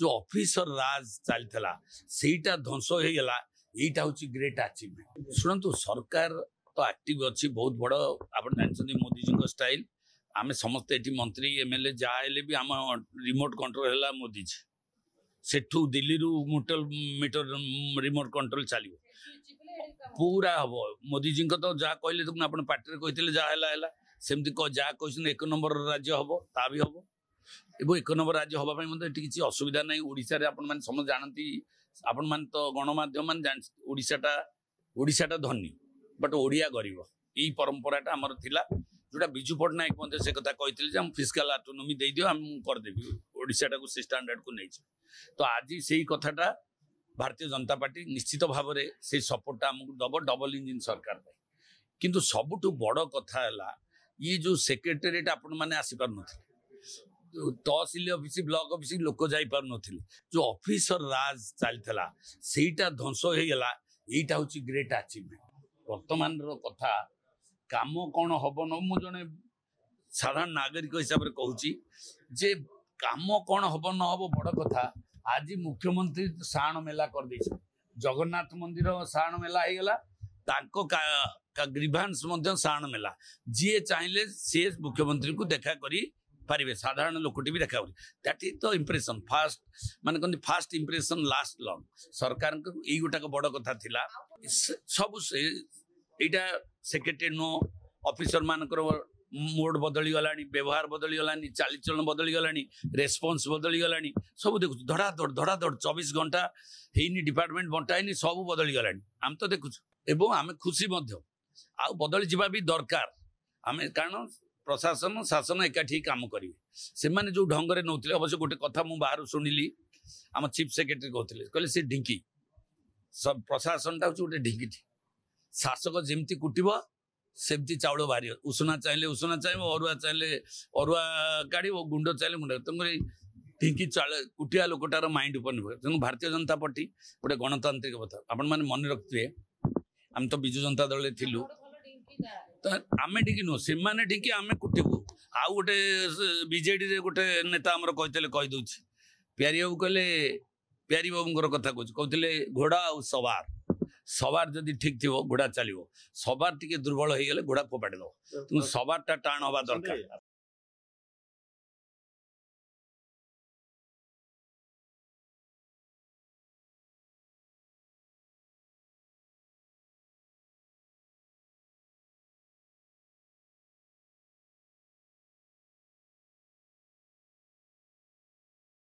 जो ऑफिसर राज चलता सेटा ध्वंस हो गला यहीटा हूँ ग्रेट अचीवमेंट। शुणु सरकार तो एक्टिव अच्छी बहुत बड़ आप जानते मोदी जी स्टाइल आम समस्ते ये मंत्री एमएलए जहाँ भी आम रिमोट कंट्रोल है मोदी जी सेठू दिल्ली मीटर रिमोट कंट्रोल चलो पूरा हम मोदी जी तो जहाँ कहले देखो आप पार्टी कहते जहाँ सेमती जहाँ कह एक नंबर राज्य हम ता भी हम एवं एक नंबर राज्य हाँपाई मतलब किसी असुविधा ना ओडिशा रे आपण माने समझ जानती आपण मान तो गणमाध्यम मान ओडिशाटा धनी बट ओडिया गरीब यही परंपराटा आमर थिला जोटा बिजू पट्टनायक मध्य से कथा कहते हम फिस्काल ऑटोनॉमी दे दियो हम करदेवी ओडिशाटा को से स्टैंडर्ड को नहीं तो आज से कथाटा भारतीय जनता पार्टी निश्चित भाव में से सपोर्टा आमको दब डबल इंजिन सरकार किंतु सबुठु बड़ कथा है ये जो सेक्रेटेरिएट आपण मैंने आसीपार न तहसिल ऑफिस ब्लॉक ऑफिस लोक जापार न जो ऑफिसर राज चलता सेटा ध्वंस हो गला यहीटा हूँ ग्रेट अचीवमेंट। वर्तमान कथा काम कौन हम न मु जड़े साधारण नागरिक हिसाब से कहूँ जे काम कौन हम न हम बड़ कथा आज मुख्यमंत्री साण मेला कर दे जगन्नाथ मंदिर साण मेला हो गला ग्रीभांस साण मेला जी चाहिए सी मुख्यमंत्री को देखा करी पारे साधारण लोकटी भी देखा that is the impression fast माने कहते फास्ट इंप्रेशन लास्ट लॉन्ग सरकार यही गोटाक बड़ कथा थिला सब एटा सेक्रेटरी नो ऑफिसर मानकर मोड बदली गला व्यवहार बदली गला चालचलन बदली गला रेस्पॉन्स बदली गला सब देखु धड़ाधड़ 24 घंटा हेनी डिपार्टमेंट बंटाई सब बदली गला आम तो देखु एवं आम खुशी आ बदली जावा भी दरकार आम कारण प्रशासन शासन एकाठी काम करेंगे से माने जो ढंग से नौते अवश्य गोटे कथा मुझे बाहर शुणिली आम चीफ सेक्रेटरी कहते सी ढिंकी सब प्रशासनटा हूँ गोटे ढिंकी शासक जमी कुटब सेमती चाउल बाहर उषुना चाहिए उषुना चाहिए अरुआ चाहिए अरुआ काढ़ गुंड चाहिए गुंड तेणुक ढिंकी कुटिया लोकटार माइंड उपर तेणु भारतीय जनता पार्टी गोटे गणतांत्रिक कथा आपण मैंने मन रखिए आम तो बिजु जनता दल थिलु तो आम ढिंकी नुह से ढिंकी आम कुटबू आउ गोटे बीजेडी गोटे नेता आमर कहते कहीदे प्यारी बाबू कहले प्यारी बाबूर कथा कहते घोड़ा आ सवार जदि ठीक थी घोड़ा चलो सवार टी दुर्बल हो गले घोड़ा फोपाड़ी दब सवार टाण हवा दरकार।